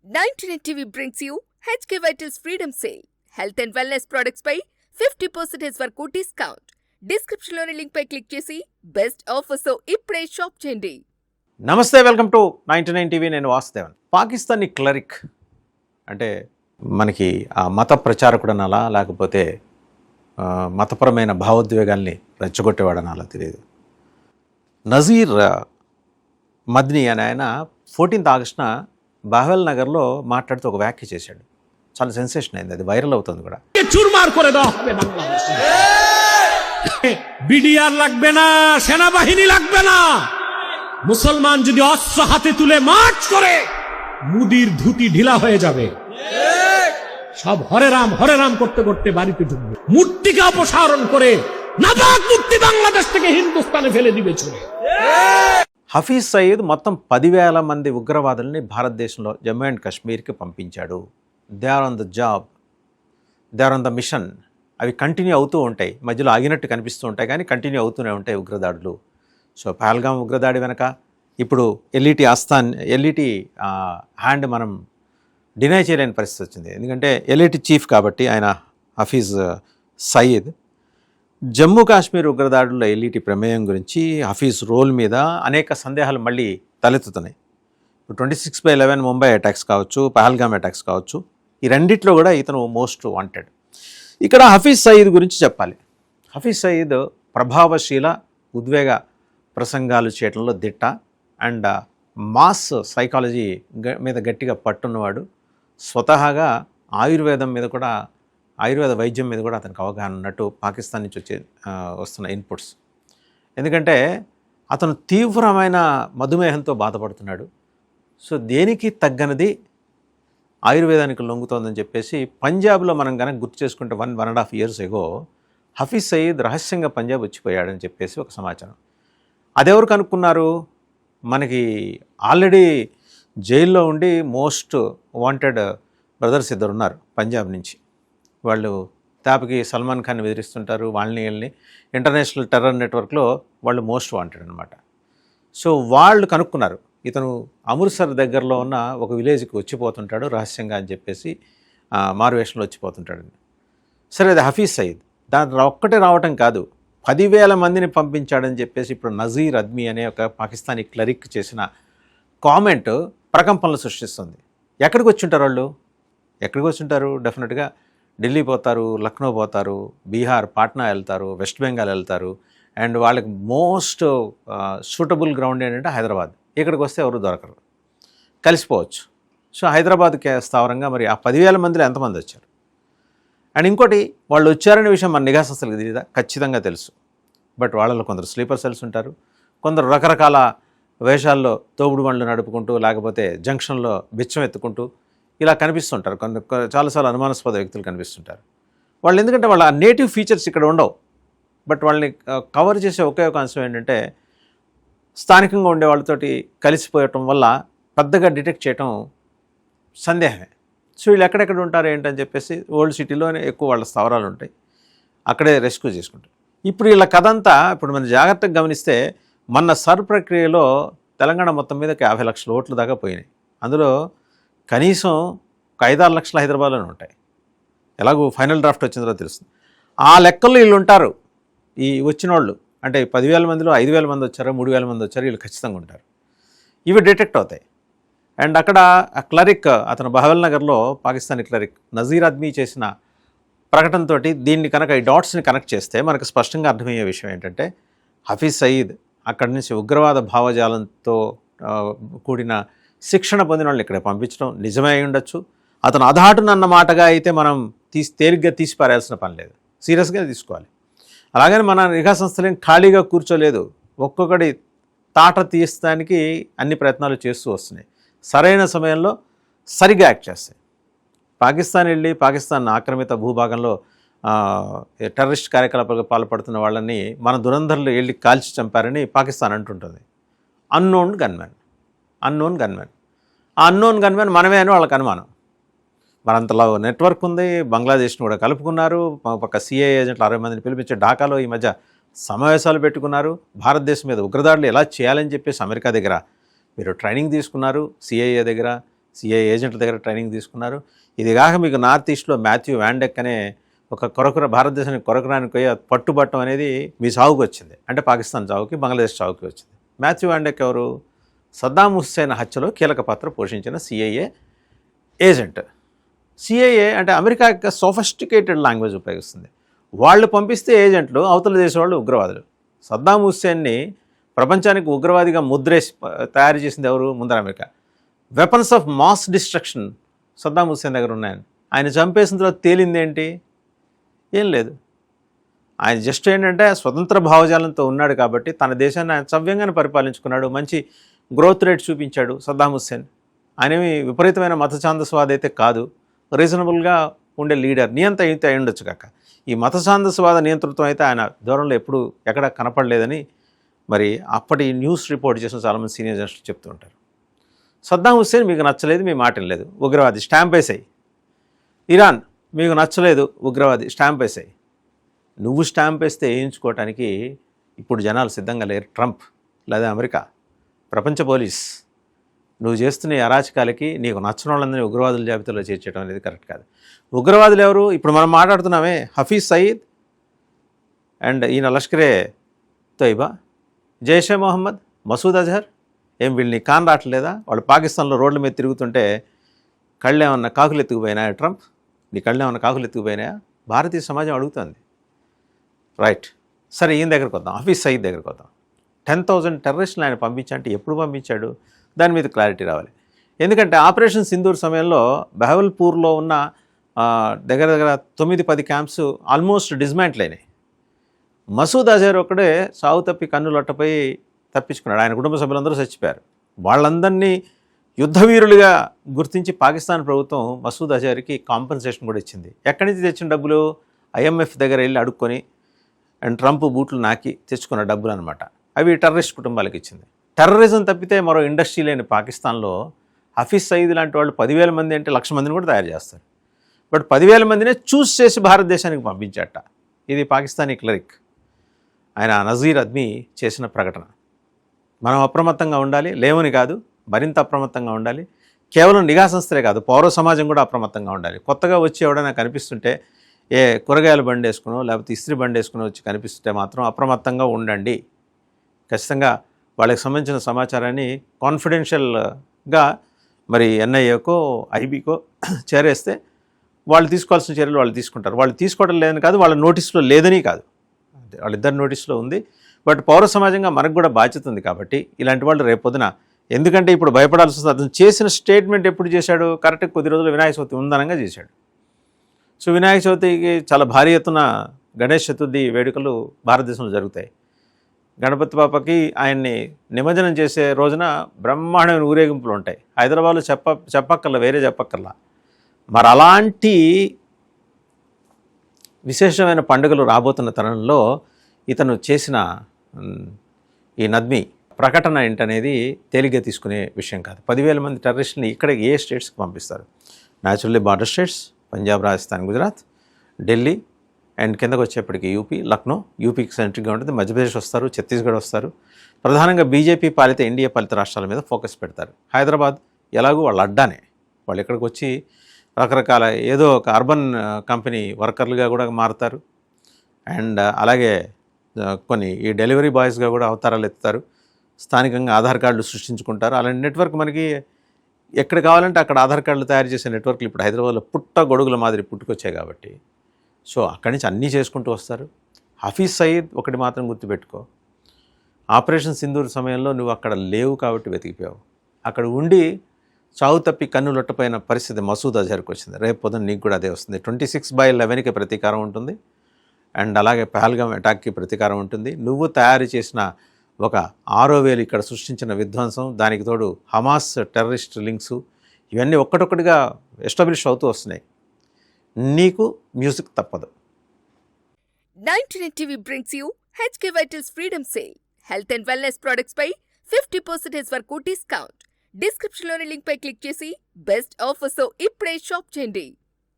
99 TV brings you HK Vital's Freedom Sale. Health and wellness products పై 50% వరకు discount. Description లోని link పై click చేసి best offers తో ఇప్పుడే shop చేయండి. నమస్తే, వెల్కమ్ టు 99 టీవీ. నేను వాసుదేవన్. పాకిస్తానీ క్లరిక్ అంటే మనకి ఆ మత ప్రచారకుడనాలా లేకపోతే మతపరమైన భావోద్వేగాల్ని రెచ్చగొట్టేవాడనాలా తెలియదు. నజీర్ మద్నీ అనే ఆయన 14th ఆగస్టున బాహ్వెల్ నగర్లో మాట్లాడుతూ ఒక వ్యాఖ్య చేశాడు. చాలా సెన్సేషన్ అయింది, అది వైరల్ అవుతుంది కూడా. বিডিআর লাগবে না, সেনাবাহিনী লাগবে না, মুসলমান যদি অস্ত্র হাতে তুলে মার্চ করে মুদির ধুতি ঢিলা হয়ে যাবে। সব হরে রাম করতে করতে বাড়িতে ঢুকবে, মূর্তিকে অপসারণ করে নাপাক মূর্তি বাংলাদেশ থেকে হিন্দুস্তানে ফেলে দিবে ছুঁড়ে। హఫీజ్ సయీద్ మొత్తం 10,000 మంది ఉగ్రవాదుల్ని భారతదేశంలో జమ్మూ అండ్ కాశ్మీర్కి పంపించాడు. They are on the job, they are on the mission. అవి కంటిన్యూ అవుతూ ఉంటాయి, మధ్యలో ఆగినట్టు కనిపిస్తూ ఉంటాయి కానీ కంటిన్యూ అవుతూనే ఉంటాయి ఉగ్రదాడులు. సో పహల్గామ్ ఉగ్రదాడి వెనక ఇప్పుడు ఎల్ఈటి హ్యాండ్ మనం డినై చేయలేని పరిస్థితి వచ్చింది. ఎందుకంటే ఎల్ఈటి చీఫ్ కాబట్టి ఆయన హఫీజ్ సయీద్. జమ్మూ కాశ్మీర్ ఉగ్రదాడుల్లో ఎల్ఈటి ప్రమేయం గురించి, హఫీజ్ రోల్ మీద అనేక సందేహాలు మళ్ళీ తలెత్తుతున్నాయి. 26/11 ముంబై అటాక్స్ కావచ్చు, పహల్గామ్ అటాక్స్ కావచ్చు, ఈ రెండిట్లో కూడా ఇతను మోస్ట్ వాంటెడ్. ఇక్కడ హఫీజ్ సయీద్ గురించి చెప్పాలి. హఫీజ్ సయీద్ ప్రభావశీల ఉద్వేగ ప్రసంగాలు చేయడంలో దిట్ట అండ్ మాస్ సైకాలజీ మీద గట్టిగా పట్టున్నవాడు. స్వతహాగా ఆయుర్వేద వైద్యం మీద కూడా అతనికి అవగాహన ఉన్నట్టు పాకిస్తాన్ నుంచి వస్తున్న ఇన్పుట్స్. ఎందుకంటే అతను తీవ్రమైన మధుమేహంతో బాధపడుతున్నాడు. సో దేనికి తగ్గనది ఆయుర్వేదానికి లొంగుతోందని చెప్పేసి పంజాబ్లో మనం కనుక గుర్తు చేసుకుంటే 1.5 years ఎగో హఫీజ్ సయీద్ రహస్యంగా పంజాబ్ వచ్చిపోయాడని చెప్పేసి ఒక సమాచారం. అదెవరు కనుక్కున్నారు? మనకి ఆల్రెడీ జైల్లో ఉండి మోస్ట్ వాంటెడ్ బ్రదర్స్ ఇద్దరు ఉన్నారు పంజాబ్ నుంచి. వాళ్ళు తాపకి సల్మాన్ ఖాన్ బెదిరిస్తుంటారు, వాళ్ళని ఇంటర్నేషనల్ టెర్రర్ నెట్వర్క్లో వాళ్ళు మోస్ట్ వాంటెడ్ అనమాట. సో వాళ్ళు కనుక్కున్నారు ఇతను అమృత్సర్ దగ్గరలో ఉన్న ఒక విలేజ్కి వచ్చిపోతుంటాడు రహస్యంగా అని చెప్పేసి, మారువేషంలో వచ్చిపోతుంటాడని. సరే, అది హఫీజ్ సయీద్. దాని ఒక్కటే రావటం కాదు, 10,000 మందిని పంపించాడని చెప్పేసి ఇప్పుడు నజీర్ అద్మీ అనే ఒక పాకిస్తానీ క్లరిక్ చేసిన కామెంట్ ప్రకంపనలు సృష్టిస్తుంది. ఎక్కడికి వచ్చుంటారు వాళ్ళు? డెఫినెట్గా ఢిల్లీ పోతారు, లక్నో పోతారు, బీహార్ పాట్నా వెళ్తారు, వెస్ట్ బెంగాల్ వెళ్తారు. అండ్ వాళ్ళకి మోస్ట్ సూటబుల్ గ్రౌండ్ ఏంటంటే హైదరాబాద్. ఇక్కడికి వస్తే ఎవరు దొరకరు, కలిసిపోవచ్చు. సో హైదరాబాద్కి స్థావరంగా మరి ఆ 10,000 మందిలో ఎంతమంది వచ్చారు? అండ్ ఇంకోటి, వాళ్ళు వచ్చారనే విషయం మన నిఘా సంస్థలకు తెలియదా? ఖచ్చితంగా తెలుసు. బట్ వాళ్ళలో కొందరు స్లీపర్ సెల్స్ ఉంటారు, కొందరు రకరకాల వేషాల్లో తోపుడు బండ్లు నడుపుకుంటూ లేకపోతే జంక్షన్లో బిచ్చం ఎత్తుకుంటూ ఇలా కనిపిస్తుంటారు. చాలాసార్లు అనుమానాస్పద వ్యక్తులు కనిపిస్తుంటారు. వాళ్ళు ఎందుకంటే వాళ్ళ నేటివ్ ఫీచర్స్ ఇక్కడ ఉండవు. బట్ వాళ్ళని కవర్ చేసే ఒకే ఒక అంశం ఏంటంటే స్థానికంగా ఉండే వాళ్ళతోటి కలిసిపోయటం వల్ల పెద్దగా డిటెక్ట్ చేయటం సందేహమే. సో వీళ్ళు ఎక్కడెక్కడ ఉంటారు ఏంటని చెప్పేసి ఓల్డ్ సిటీలోనే ఎక్కువ వాళ్ళ స్థావరాలు ఉంటాయి, అక్కడే రెస్క్యూ చేసుకుంటారు. ఇప్పుడు వీళ్ళ కథ అంతా ఇప్పుడు మనం జాగ్రత్తగా గమనిస్తే మొన్న సర్ ప్రక్రియలో తెలంగాణ మొత్తం మీదకి 50 లక్షల ఓట్ల దాకా పోయినాయి. అందులో కనీసం 5-6 లక్షల హైదరాబాద్లోనే ఉంటాయి. ఎలాగో ఫైనల్ డ్రాఫ్ట్ వచ్చిన తర్వాత తెలుస్తుంది. ఆ లెక్కల్లో వీళ్ళు ఉంటారు. ఈ వచ్చిన వాళ్ళు అంటే 10,000 మందిలో 5,000 మంది వచ్చారో 3,000 మంది వచ్చారో వీళ్ళు ఖచ్చితంగా ఉంటారు. ఇవి డిటెక్ట్ అవుతాయి. అండ్ అక్కడ ఆ క్లరిక్, అతను బహవల్ నగర్లో పాకిస్తానీ క్లరిక్ నజీర్ అద్మీ చేసిన ప్రకటనతో దీన్ని కనుక ఈ డాట్స్ని కనెక్ట్ చేస్తే మనకు స్పష్టంగా అర్థమయ్యే విషయం ఏంటంటే హఫీజ్ సయీద్ అక్కడి నుంచి ఉగ్రవాద భావజాలంతో కూడిన శిక్షణ పొందిన వాళ్ళు ఇక్కడ పంపించడం నిజమే అయి ఉండొచ్చు. అతను అధాటునన్న మాటగా అయితే మనం తేలిగ్గా తీసి పారేయాల్సిన పని లేదు, సీరియస్గా తీసుకోవాలి. అలాగని మన నిఘా సంస్థలేం ఖాళీగా కూర్చోలేదు, ఒక్కొక్కటి తాట తీయడానికి అన్ని ప్రయత్నాలు చేస్తూ వస్తున్నాయి. సరైన సమయంలో సరిగ్గా యాక్ట్ చేస్తాయి. పాకిస్తాన్ వెళ్ళి పాకిస్తాన్ ఆక్రమిత భూభాగంలో టెర్రరిస్ట్ కార్యకలాపాలకు పాల్పడుతున్న వాళ్ళని మన దురంధరులు వెళ్ళి కాల్చి చంపారని పాకిస్తాన్ అంటుంటుంది. Unknown gunmen. ఆ అన్నోన్ గన్మెన్ మనమే అని వాళ్ళకి అనుమానం. మరంతలో నెట్వర్క్ ఉంది, బంగ్లాదేశ్ని కూడా కలుపుకున్నారు. ఒక సిఐ ఏజెంట్లు 60 మందిని పిలిపించి ఢాకాలో ఈ మధ్య సమావేశాలు పెట్టుకున్నారు. భారతదేశం మీద ఉగ్రదాడులు ఎలా చేయాలని చెప్పేసి అమెరికా దగ్గర మీరు ట్రైనింగ్ తీసుకున్నారు, సిఐఏ దగ్గర సిఐఏ ఏజెంట్ల దగ్గర ట్రైనింగ్ తీసుకున్నారు. ఇది కాక మీకు నార్త్ ఈస్ట్లో మాథ్యూ వ్యాండెక్ అనే ఒక భారతదేశానికి కొరకురానికి పోయి పట్టుబట్టం అనేది మీ సాగుకు వచ్చింది. అంటే పాకిస్తాన్ చావుకి, బంగ్లాదేశ్ చావుకి వచ్చింది. మాథ్యూ వ్యాండెక్ ఎవరు? సద్దాం హుస్సేన్ హత్యలో కీలక పాత్ర పోషించిన సిఐఏ ఏజెంట్. సిఐఏ అంటే అమెరికా యొక్క సోఫిస్టికేటెడ్ లాంగ్వేజ్ ఉపయోగిస్తుంది. వాళ్ళు పంపిస్తే ఏజెంట్లు, అవతల దేశం వాళ్ళు ఉగ్రవాదులు. సద్దాం హుస్సేన్ని ప్రపంచానికి ఉగ్రవాదిగా ముద్రేసి తయారు చేసింది ఎవరు? ముందర America. Weapons of mass destruction Saddam Hussain దగ్గర ఉన్నాయని ఆయన చంపేసిన తర్వాత తేలింది ఏంటి? ఏం లేదు. ఆయన జస్ట్ ఏంటంటే స్వతంత్ర భావజాలంతో ఉన్నాడు కాబట్టి తన దేశాన్ని ఆయన సవ్యంగానే పరిపాలించుకున్నాడు. మంచి గ్రోత్ రేట్ చూపించాడు సద్దాం హుస్సేన్. ఆయనేమి విపరీతమైన మత ఛాందస్వాది అయితే కాదు, రీజనబుల్గా ఉండే లీడర్. నియంత అయితే అయి ఉండొచ్చు కాక ఈ మత ఛాందస్వాద నియంతృత్వం అయితే ఆయన దూరంలో ఎప్పుడు ఎక్కడ కనపడలేదని మరి అప్పటి న్యూస్ రిపోర్ట్ చేసిన చాలామంది సీనియర్ జర్నలిస్టులు చెప్తూ ఉంటారు. సద్దాం హుస్సేన్ మీకు నచ్చలేదు, మీ మాట లేదు, ఉగ్రవాది, స్టాంప్ వేసాయి. ఇరాన్ మీకు నచ్చలేదు, ఉగ్రవాది, స్టాంప్ వేసాయి. నువ్వు స్టాంప్ వేస్తే వేయించుకోవటానికి ఇప్పుడు జనాలు సిద్ధంగా లేరు. ట్రంప్ లేదా అమెరికా, ప్రపంచ పోలీస్, నువ్వు చేస్తున్న ఈ అరాచకాలకి నీకు నచ్చిన వాళ్ళందరినీ ఉగ్రవాదుల జాబితాలో చేర్చడం అనేది కరెక్ట్ కాదు. ఉగ్రవాదులు ఎవరు? ఇప్పుడు మనం మాట్లాడుతున్నామే, హఫీజ్ సయీద్ అండ్ ఈయన లష్కరే తోయిబా, జైషే మొహమ్మద్, మసూద్ అజహర్. ఏం వీళ్ళని కాన్ రావట్లేదా? వాళ్ళు పాకిస్తాన్లో రోడ్ల మీద తిరుగుతుంటే కళ్ళు ఏమన్నా కాకులు ఎత్తుకుపోయినాయా? ట్రంప్, నీ కళ్ళు ఏమన్నా కాకులు ఎత్తుకుపోయినాయా? భారతీయ సమాజం అడుగుతుంది. రైట్, సరే ఈయన దగ్గరకు వద్దాం, హఫీజ్ సయీద్ దగ్గరకు వద్దాం. 10,000 టెర్రరిస్టులు ఆయన పంపించంటే ఎప్పుడు పంపించాడు? దాని మీద క్లారిటీ రావాలి. ఎందుకంటే ఆపరేషన్ సింధూర్ సమయంలో బహవల్పూర్లో ఉన్న దగ్గర 9-10 క్యాంప్స్ ఆల్మోస్ట్ డిస్మాంటిల్ అయినాయి. మసూద్ అజహర్ ఒక్కడే సాగు తప్పి కన్నులొట్టపోయి తప్పించుకున్నాడు. ఆయన కుటుంబ సభ్యులందరూ చచ్చిపోయారు. వాళ్ళందరినీ యుద్ధవీరులుగా గుర్తించి పాకిస్తాన్ ప్రభుత్వం మసూద్ అజహర్కి కాంపెన్సేషన్ కూడా ఇచ్చింది. ఎక్కడి నుంచి తెచ్చిన డబ్బులు? IMF దగ్గర వెళ్ళి అడుక్కొని అండ్ ట్రంప్ బూట్లు నాకి తెచ్చుకున్న డబ్బులు అనమాట. అవి టెర్రరిస్ట్ కుటుంబాలకు ఇచ్చింది. టెర్రరిజం తప్పితే మరో ఇండస్ట్రీ లేని పాకిస్తాన్లో హఫీజ్ సయీద్ లాంటి వాళ్ళు 10,000 మంది అంటే 1,00,000 మందిని కూడా తయారు చేస్తారు. బట్ 10,000 మందినే చూస్ చేసి భారతదేశానికి పంపించాట. ఇది పాకిస్తానీ క్లరిక్ ఆయన నజీర్ అద్మీ చేసిన ప్రకటన. మనం అప్రమత్తంగా ఉండాలి, లేవని కాదు, మరింత అప్రమత్తంగా ఉండాలి. కేవలం నిఘా సంస్థలే కాదు, పౌర సమాజం కూడా అప్రమత్తంగా ఉండాలి. కొత్తగా వచ్చి ఎవడైనా కనిపిస్తుంటే, కూరగాయల బండి వేసుకునో లేకపోతే ఇస్త్రీ బండి వేసుకుని వచ్చి కనిపిస్తుంటే మాత్రం అప్రమత్తంగా ఉండండి. ఖచ్చితంగా వాళ్ళకి సంబంధించిన సమాచారాన్ని కాన్ఫిడెన్షియల్గా మరి NIAకో IBకో చేరేస్తే వాళ్ళు తీసుకోవాల్సిన చర్యలు వాళ్ళు తీసుకుంటారు. వాళ్ళు తీసుకోవడం లేదని కాదు, వాళ్ళ నోటీసులో లేదని కాదు, వాళ్ళిద్దరి నోటీసులో ఉంది. బట్ పౌర సమాజంగా మనకు కూడా బాధ్యత ఉంది. కాబట్టి ఇలాంటి వాళ్ళు రేపొద్దున, ఎందుకంటే ఇప్పుడు భయపడాల్సి వస్తుంది. అతను చేసిన స్టేట్మెంట్ ఎప్పుడు చేశాడు? కరెక్ట్గా కొద్ది రోజులు వినాయక చవితి ఉందనంగా చేశాడు. సో వినాయక చవితికి చాలా భారీ ఎత్తున గణేష్ చతుర్థి వేడుకలు భారతదేశంలో జరుగుతాయి. గణపతి బాపకి ఆయన్ని నిమజ్జనం చేసే రోజున బ్రహ్మాండమైన ఊరేగింపులు ఉంటాయి. హైదరాబాద్లో చెప్పక్కర్లా, వేరే చెప్పక్కర్లా. మరి అలాంటి విశేషమైన పండుగలు రాబోతున్న తరుణంలో ఇతను చేసిన ఈ నద్మీ ప్రకటన ఏంటనేది తేలిగ్గా తీసుకునే విషయం కాదు. 10,000 మంది టెర్రరిస్టుని ఇక్కడ ఏ స్టేట్స్కి పంపిస్తారు? Naturally border states, Punjab, Rajasthan, Gujarat, Delhi and కిందకు వచ్చేప్పటికి యూపీ, లక్నో. యూపీకి సెంట్రిక్గా ఉంటుంది. మధ్యప్రదేశ్ వస్తారు, ఛత్తీస్గఢ్ వస్తారు. ప్రధానంగా బీజేపీ పాలిత ఎన్డీఏ పాలిత రాష్ట్రాల మీద ఫోకస్ పెడతారు. హైదరాబాద్ ఎలాగూ వాళ్ళ అడ్డానే. వాళ్ళు ఇక్కడికి వచ్చి రకరకాల ఏదో ఒక అర్బన్ కంపెనీ వర్కర్లుగా కూడా మారుతారు. అండ్ అలాగే కొన్ని ఈ డెలివరీ బాయ్స్గా కూడా అవతారాలు ఎత్తుతారు. స్థానికంగా ఆధార్ కార్డులు సృష్టించుకుంటారు. అలాంటి నెట్వర్క్ మనకి ఎక్కడ కావాలంటే అక్కడ ఆధార్ కార్డులు తయారు చేసే నెట్వర్క్లు ఇప్పుడు హైదరాబాద్లో పుట్ట గొడుగుల మాదిరి పుట్టుకొచ్చాయి కాబట్టి సో అక్కడి నుంచి అన్నీ చేసుకుంటూ వస్తారు. హఫీజ్ సయీద్ ఒకటి మాత్రం గుర్తుపెట్టుకో, ఆపరేషన్ సింధూర్ సమయంలో నువ్వు అక్కడ లేవు కాబట్టి వెతికిపోయావు. అక్కడ ఉండి చావు తప్పి కన్నులొట్టపోయిన పరిస్థితి మసూద్ అజహర్కి వచ్చింది. రేపు పొద్దున నీకు కూడా అదే వస్తుంది. 26/11కి ప్రతీకారం ఉంటుంది. అండ్ అలాగే పహల్గామ్ అటాక్కి ప్రతీకారం ఉంటుంది. నువ్వు తయారు చేసిన ఒక 6,000 ఇక్కడ సృష్టించిన విధ్వంసం, దానికి తోడు హమాస్ టెర్రరిస్ట్ లింక్స్, ఇవన్నీ ఒక్కటొక్కటిగా ఎస్టాబ్లిష్ అవుతూ వస్తున్నాయి. నీకు మ్యూజిక్ తప్పదు. 99 TV brings you HK Vitals Freedom Sale. Health and wellness products పై 50% వరకు డిస్కౌంట్. డిస్క్రిప్షన్లోని లింక్ పై క్లిక్ చేసి బెస్ట్ ఆఫర్స్ ఇప్పుడే షాప్ చేయండి.